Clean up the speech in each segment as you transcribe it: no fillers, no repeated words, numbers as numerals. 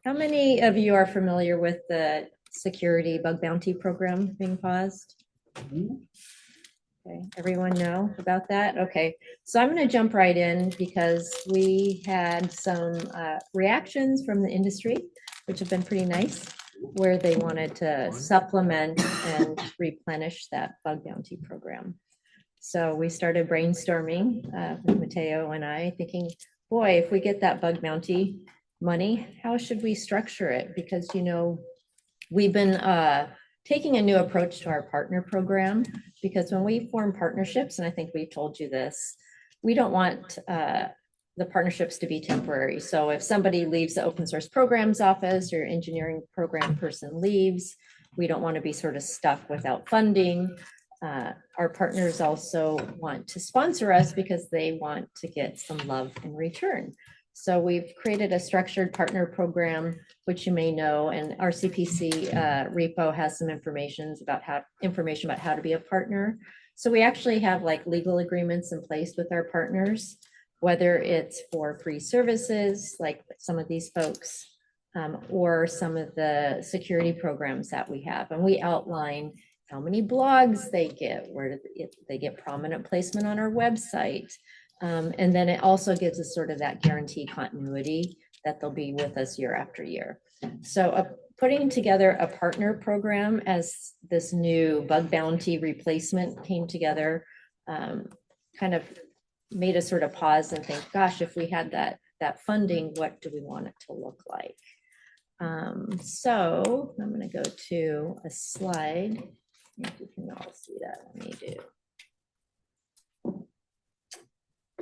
How many of you are familiar with the security bug bounty program being paused? Okay, everyone know about that? Okay, so I'm going to jump right in because we had some reactions from the industry, which have been pretty nice, where they wanted to supplement and replenish that bug bounty program. So we started brainstorming with Mateo and I, thinking, boy, if we get that bug bounty money, how should we structure it? Because, you know, we've been taking a new approach to our partner program, because when we form partnerships, and I think we told you this, we don't want the partnerships to be temporary. So if somebody leaves the open source programs office or engineering program person leaves, we don't want to be sort of stuck without funding. Our partners also want to sponsor us because they want to get some love in return. So we've created a structured partner program, which you may know, and our CPC repo has some information about how to be a partner. So we actually have like legal agreements in place with our partners, whether it's for free services, like some of these folks, or some of the security programs that we have. And we outline how many blogs they get, where they get prominent placement on our website. And then it also gives us sort of that guaranteed continuity that they'll be with us year after year. So putting together a partner program as this new bug bounty replacement came together, kind of made us sort of pause and think, gosh, if we had that funding, what do we want it to look like? So I'm going to go to a slide. If you can all see that, let me do.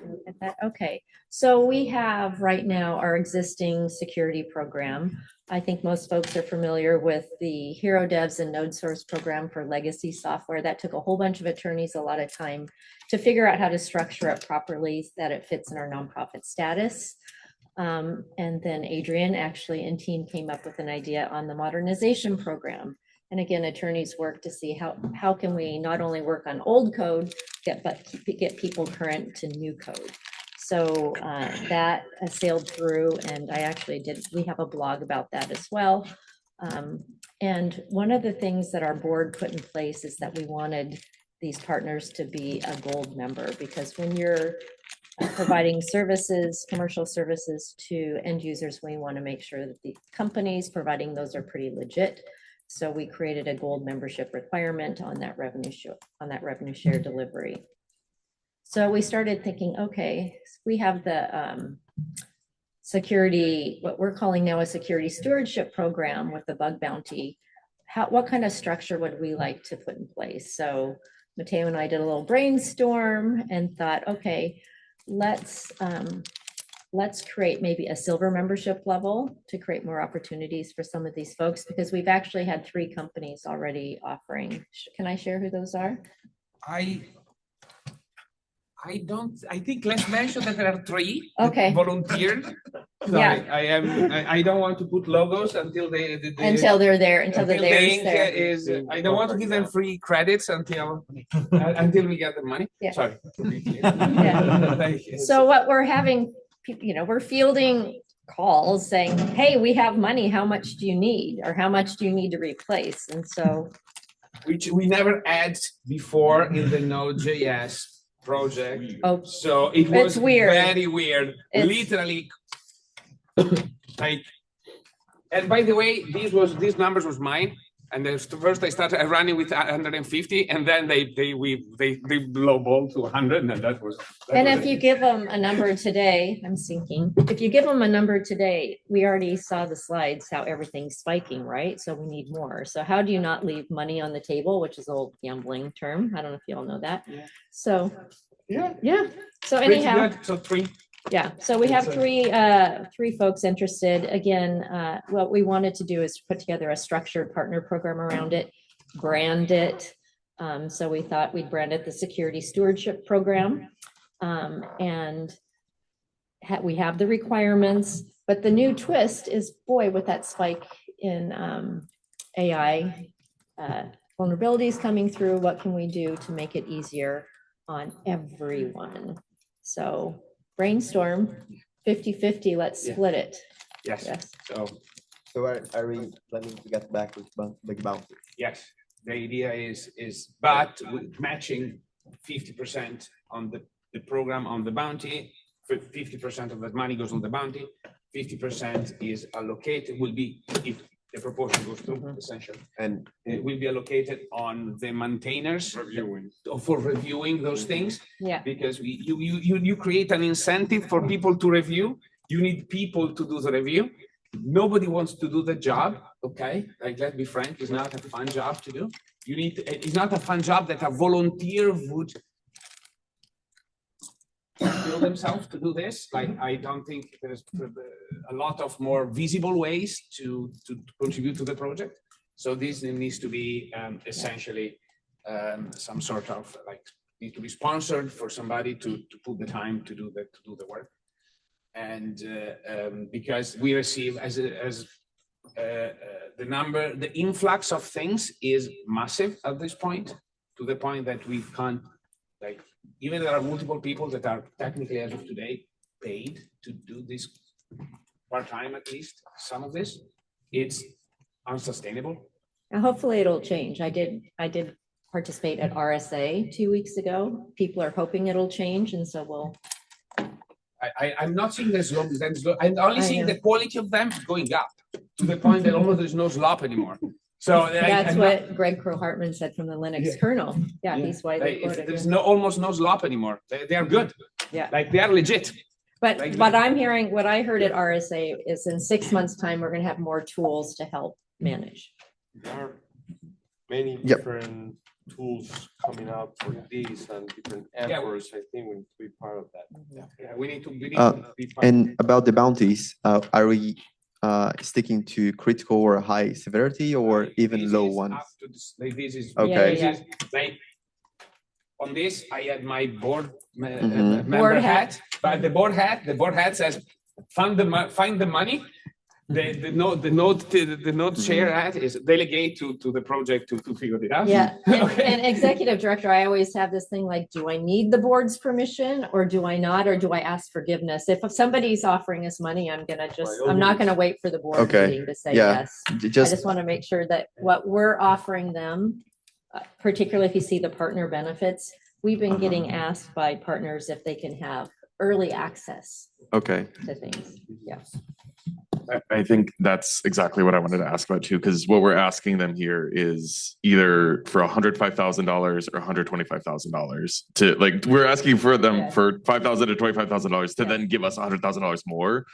Look at that. Okay, so we have right now our existing security program. I think most folks are familiar with the Hero Devs and Node Source program for legacy software. That took a whole bunch of attorneys a lot of time to figure out how to structure it properly so that it fits in our nonprofit status. And then Adrian actually and team came up with an idea on the modernization program. And again, attorneys work to see how can we not only work on old code, but get people current to new code. So that sailed through, and we have a blog about that as well. And one of the things that our board put in place is that we wanted these partners to be a gold member, because when you're providing services, commercial services to end users, we want to make sure that the companies providing those are pretty legit. So we created a gold membership requirement on that revenue share delivery. So we started thinking, okay, we have the security, what we're calling now a security stewardship program with the bug bounty. What kind of structure would we like to put in place? So Mateo and I did a little brainstorm and thought, okay, let's create maybe a silver membership level to create more opportunities for some of these folks, because we've actually had 3 companies already offering. Can I share who those are? I think let's mention that there are 3 okay. volunteers. Sorry, yeah. I don't want to put logos until until they're there, until the link there. is. I don't want to give them free credits until we get the money. Yeah. Sorry. Yeah. So what we're having, we're fielding calls saying, hey, we have money, how much do you need, or how much do you need to replace? And so, which we never had before in the Node.js project. Oh, so it was weird. Very weird. Literally, like. And by the way, these numbers was mine. And then first I started running with 150, and then they lowballed to 100, and that was. And if you give them a number today, I'm thinking, if you give them a number today, we already saw the slides how everything's spiking, right? So we need more. So how do you not leave money on the table, which is an old gambling term? I don't know if you all know that. Yeah. So yeah. So Pretty anyhow, good. So 3. Yeah, so we have three folks interested. Again, what we wanted to do is put together a structured partner program around it, brand it. So we thought we'd brand it the Security Stewardship Program. And we have the requirements, but the new twist is, boy, with that spike in AI vulnerabilities coming through, what can we do to make it easier on everyone? So brainstorm 50-50, let's split it. Yes. So So are we planning to get back with the bounty? Yes, the idea is but with matching 50% on the program on the bounty. 50% of that money goes on the bounty. 50% is allocated, will be, if the proportion goes through, essentially. And it will be allocated on the maintainers for reviewing those things. Yeah. Because you create an incentive for people to review. You need people to do the review. Nobody wants to do the job, okay? Like, let's be frank, it's not a fun job to do. It's not a fun job that a volunteer would kill themselves to do this. Like, I don't think there's a lot of more visible ways to contribute to the project. So this needs to be essentially some sort of like, need to be sponsored for somebody to put the time to do the work. And because we receive the influx of things is massive at this point, to the point that we can't, like, even there are multiple people that are technically, as of today, paid to do this part-time, at least some of this. It's unsustainable. And hopefully it'll change. I did participate at RSA 2 weeks ago. People are hoping it'll change, and so we'll. I'm not seeing there's I'm only seeing the quality of them going up to the point that almost there's no slop anymore. So That's what Greg Crow-Hartman said from the Linux kernel. Yeah, he's widely quoted. There's almost no slop anymore. They are good. Yeah. Like, they are legit. But what I'm hearing, what I heard at RSA is in 6 months' time, we're going to have more tools to help manage. There are many different tools coming out for these and different efforts. I think we need to be part of that. Yeah, we need to be part And about the bounties, are we sticking to critical or high severity, or even low ones? Okay. Like, on this, I had my board member hat, but the board hat says, find the money. The node chair hat is delegate to the project to figure it out. Yeah. Okay. And executive director, I always have this thing like, do I need the board's permission, or do I not, or do I ask forgiveness? If somebody's offering us money, I'm not gonna wait for the board meeting to say yes. I just want to make sure that what we're offering them, particularly if you see the partner benefits, we've been getting asked by partners if they can have early access to things. Yes. I think that's exactly what I wanted to ask about too, because what we're asking them here is either for $105,000 or $125,000 to, like, we're asking for them for $5,000 to $25,000 to then give us $100,000 more.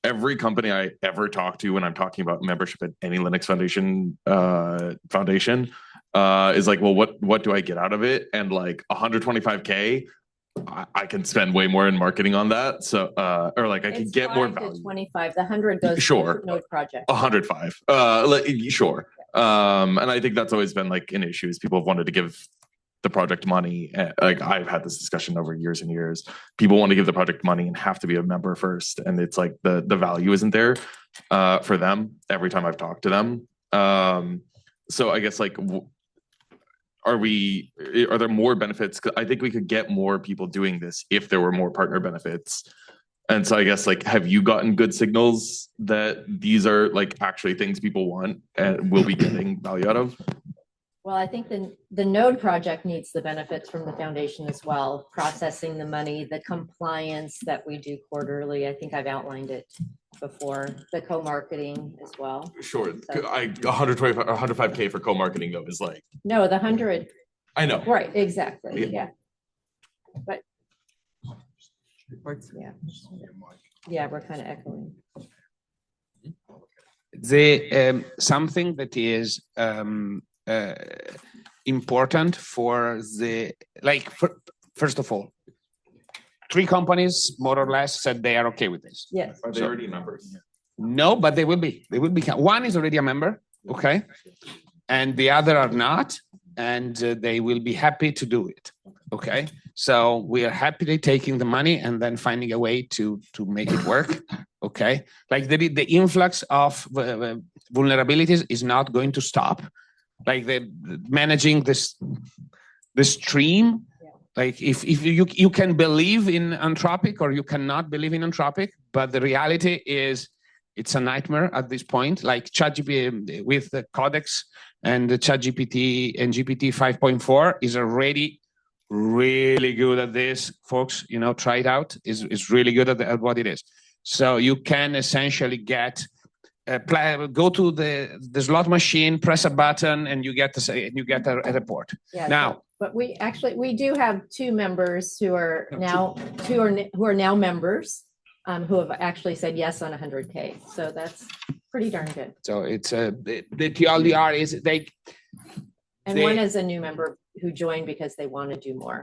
Every company I ever talk to when I'm talking about membership at any Linux foundation is like, well, what do I get out of it? And like $125K, I can spend way more in marketing on that. So, or like I could get more value. 25, the 100 goes to Node project. 105, sure. And I think that's always been like an issue, is people have wanted to give the project money. Like, I've had this discussion over years and years. People want to give the project money and have to be a member first, and it's like the value isn't there for them every time I've talked to them. So I guess, like, are there more benefits? 'Cause I think we could get more people doing this if there were more partner benefits. And so I guess, like, have you gotten good signals that these are like actually things people want and will be getting value out of? Well, I think the Node project needs the benefits from the foundation as well, processing the money, the compliance that we do quarterly. I think I've outlined it before, the co-marketing as well. Sure. So, 105K for co-marketing though is like. No, the 100. I know. Right, exactly. Yeah. But yeah, we're kind of echoing. Something that is important for first of all, 3 companies more or less said they are okay with this. Yes. Are they already members? No, but they will be. One is already a member, okay, and the other are not, and they will be happy to do it. Okay, so we are happily taking the money and then finding a way to make it work. Okay, like the influx of vulnerabilities is not going to stop. Like, managing the stream. Like, if you can believe in Anthropic or you cannot believe in Anthropic, but the reality is it's a nightmare at this point. Like ChatGPT with the Codex and the ChatGPT and GPT 5.4 is already really good at this, folks. You know, try it out. Is really good at what it is. So you can essentially get go to the slot machine, press a button, and you get a report. Yeah, Now, but we do have two members who are now members who have actually said yes on 100K. So that's pretty darn good. so it's the TLDR is One is a new member who joined because they want to do more.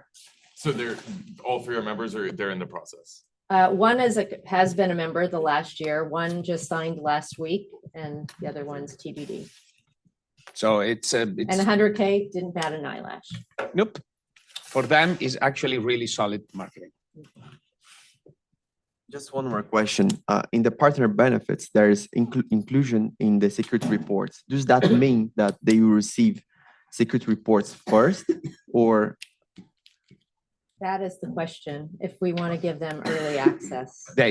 So they're all three are members, or they're in the process. One has been a member the last year. One just signed last week, and the other one's TBD. So it's And 100K didn't bat an eyelash. nope. For them is actually really solid marketing. Just one more question. In the partner benefits, there is inclusion in the security reports. Does that mean that they will receive security reports first, or? That is the question. If we want to give them early access. There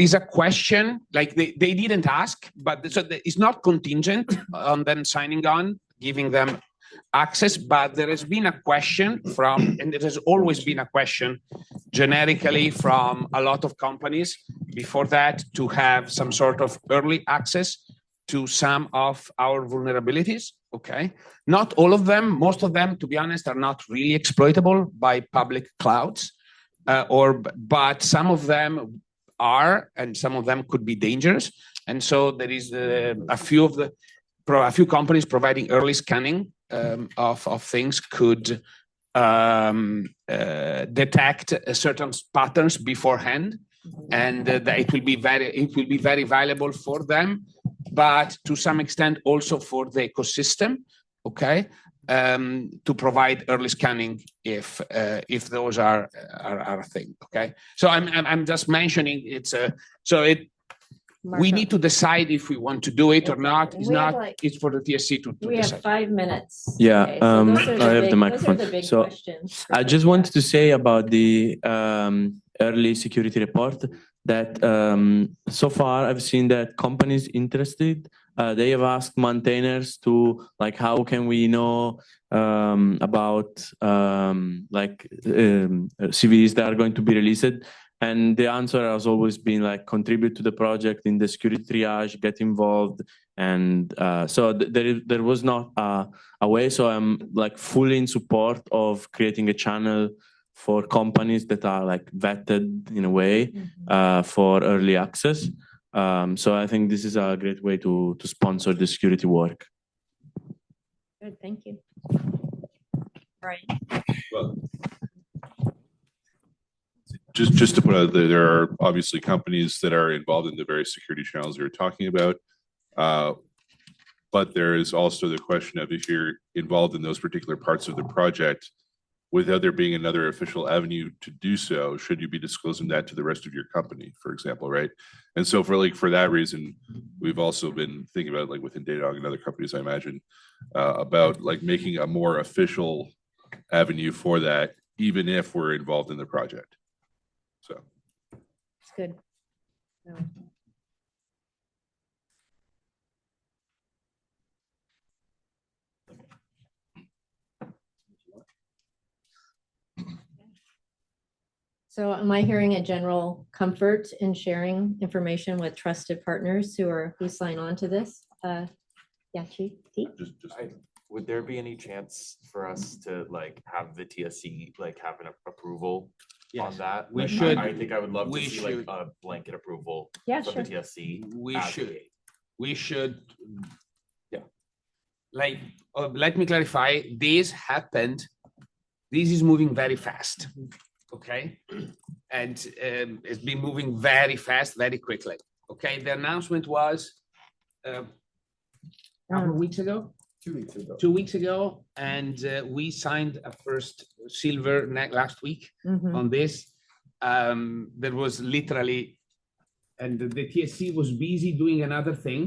is a question, like they didn't ask, but so it's not contingent on them signing on, giving them access, but there has been a question and there has always been a question generically from a lot of companies before that to have some sort of early access to some of our vulnerabilities. Okay, not all of them, most of them, to be honest, are not really exploitable by public clouds, but some of them are, and some of them could be dangerous. And so there is a few companies providing early scanning of things could detect certain patterns beforehand, and it will be very valuable for them, but to some extent also for the ecosystem, okay, to provide early scanning if those are a thing, okay. So I'm just mentioning we need to decide if we want to do it or not. It's for the TSC to We decide. have 5 minutes. Yeah, Okay, so those are I have the those are microphone. the big So questions. I just wanted to say about the early security report that so far I've seen that companies interested, they have asked maintainers to like, how can we know about CVEs that are going to be released? And the answer has always been like, contribute to the project in the security triage, get involved. And so there was not a way. So I'm like fully in support of creating a channel for companies that are like vetted in a way for early access. So I think this is a great way to sponsor the security work. Good, thank you. Right. Well, just to put out there are obviously companies that are involved in the various security channels you're talking about. But there is also the question of if you're involved in those particular parts of the project, without there being another official avenue to do so, should you be disclosing that to the rest of your company, for example, right? And so for that reason, we've also been thinking about like within Datadog and other companies, I imagine, about like making a more official avenue for that, even if we're involved in the project. So It's good. No. So am I hearing a general comfort in sharing information with trusted partners who sign on to this? Yeah, Chief T? Would there be any chance for us to like have the TSC like have an approval on that? We Like, should. I think I would love to We see like should. a blanket approval Yeah, from sure. the TSC. We as should. a- We should. Yeah. Like, let me clarify. This happened. This is moving very fast. Okay. And it's been moving very fast, very quickly. Okay. The announcement was a couple of weeks ago. 2 weeks ago. 2 weeks ago, and we signed a first silver last week Mhm. on this. There was literally, and the TSC was busy doing another thing.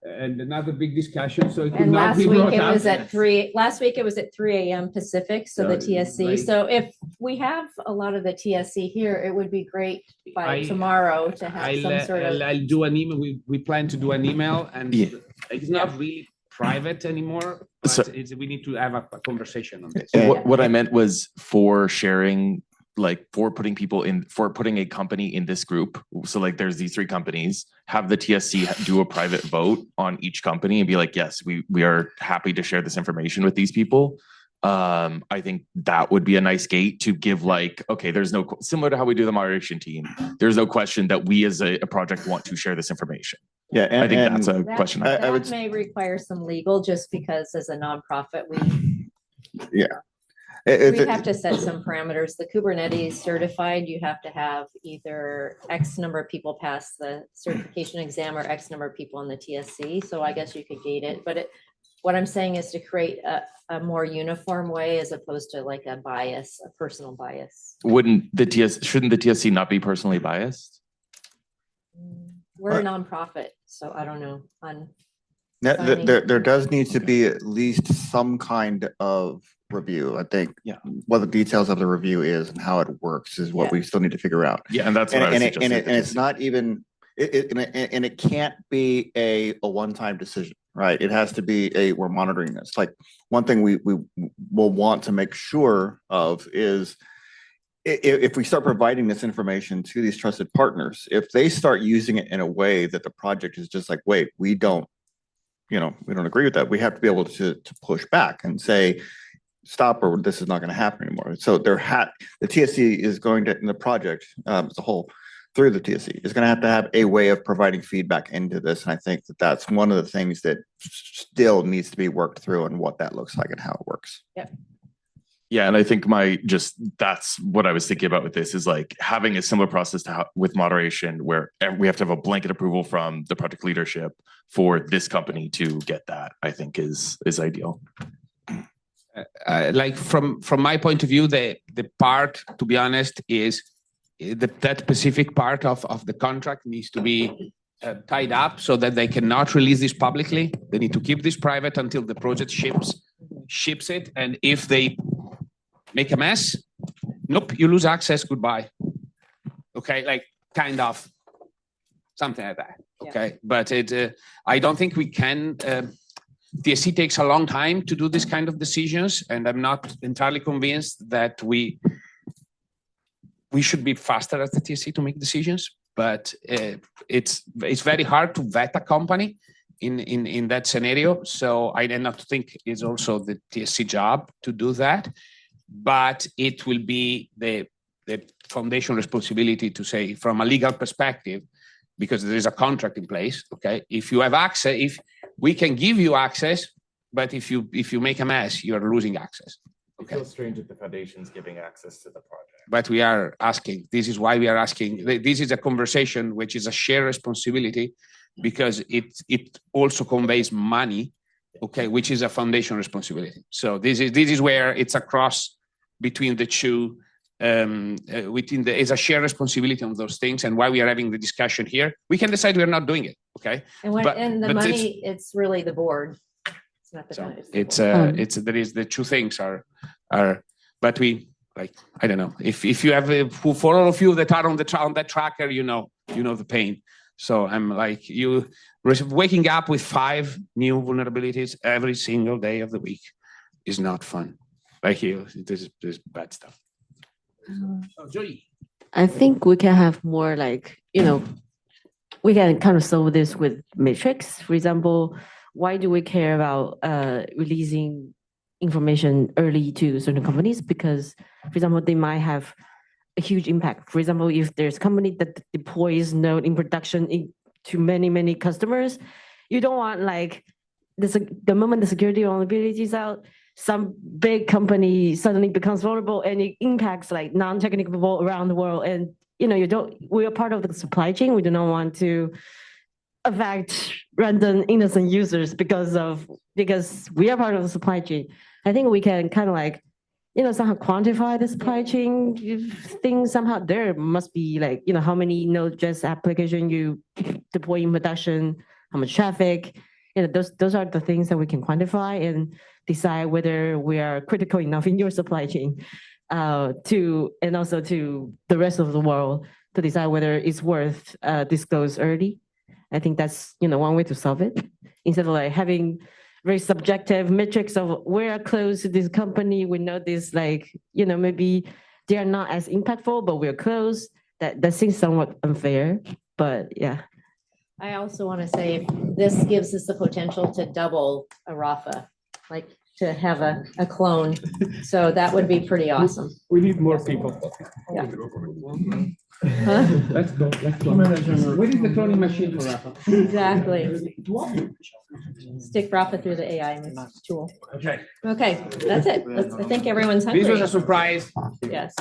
and another big discussion, so it could And not last be week brought it up. was at 3, last week it was at 3 AM Pacific, so the Yeah, TSC. like- So if we have a lot of the TSC here, it would be great by I- tomorrow to have some sort of. I'll do an email. We plan to do an email, and Yeah. it's not really private anymore, So- but we need to have a conversation on this. So what I meant was for sharing, like for putting people in, for putting a company in this group. So like there's these 3 companies, have the TSC do a private vote on each company and be like, yes, we are happy to share this information with these people. I think that would be a nice gate to give, like, okay, there's no, similar to how we do the moderation team, there's no question that we as a project want to share this information. Yeah, I think that's a That- question. I would That may require some legal, just because as a nonprofit, we have to set some parameters. The Kubernetes certified, you have to have either X number of people pass the certification exam or X number of people in the TSC. So I guess you could gate it, but what I'm saying is to create a more uniform way as opposed to like a bias, a personal bias. Shouldn't the TSC not be personally biased? We're a nonprofit, so I don't know on. There does need to be at least some kind of review. I think Yeah. what the details of the review is and how it works is what we still need to figure out. Yeah, and that's what I was suggesting. And it's not even, and it can't be a one-time decision, right? It has to be we're monitoring this. Like one thing we will want to make sure of is if we start providing this information to these trusted partners, if they start using it in a way that the project is just like, wait, we don't agree with that, we have to be able to push back and say, stop, or this is not going to happen anymore. So the TSC is going to, in the project as a whole, through the TSC, is going to have a way of providing feedback into this. And I think that that's one of the things that still needs to be worked through, and what that looks like and how it works. Yep. Yeah, and I think that's what I was thinking about with this, is like having a similar process to with moderation, where we have to have a blanket approval from the project leadership for this company to get that, I think is ideal. Like from my point of view, the part, to be honest, is that specific part of the contract needs to be tied up so that they cannot release this publicly. They need to keep this private until the project ships it. And if they make a mess, nope, you lose access, goodbye. Okay, like kind of something like that. Okay, but I don't think we can. TSC takes a long time to do this kind of decisions, and I'm not entirely convinced that we should be faster at the TSC to make decisions. But it's very hard to vet a company in that scenario. So I do not think it's also the TSC job to do that. But it will be the foundation responsibility to say, from a legal perspective, because there is a contract in place. Okay, if you have access, if we can give you access, but if you make a mess, you are losing access. Okay. It feels strange that the foundation's giving access to the project. But we are asking. This is why we are asking. This is a conversation which is a shared responsibility, because it also conveys money. Okay, which is a foundation responsibility. So this is where it's a cross between the two. Is a shared responsibility on those things, and why we are having the discussion here. We can decide we are not doing it. Okay. And the money, it's really the board. It's not the So foundation. it's there is the two things are, but we, like, I don't know, if you have for all of you that are on that tracker, you know the pain. So I'm like, waking up with 5 new vulnerabilities every single day of the week is not fun. Like there's bad stuff. Joey. I think we can have more like, we can kind of solve this with metrics. For example, why do we care about releasing information early to certain companies? Because, for example, they might have a huge impact. For example, if there's a company that deploys Node in production to many, many customers, you don't want like the moment the security vulnerability is out, some big company suddenly becomes vulnerable and it impacts like non-technical people around the world. And we are part of the supply chain. We do not want to affect random innocent users because we are part of the supply chain. I think we can kind of like, somehow quantify the supply chain things. Somehow there must be like, how many Node.js application you deploy in production, how much traffic, those are the things that we can quantify and decide whether we are critical enough in your supply chain and also to the rest of the world to decide whether it's worth disclose early. I think that's one way to solve it instead of like having very subjective metrics of we are close to this company. We know this, maybe they are not as impactful, but we're close. That seems somewhat unfair, but yeah. I also want to say this gives us the potential to double a Rafa, like to have a clone. So that would be pretty awesome. We need more people. Yeah. Huh? Let's go. Where is the cloning machine for Rafa? Exactly. Stick Rafa through the AI tool. Okay, that's it. I think everyone's hungry. This was a surprise. Yes.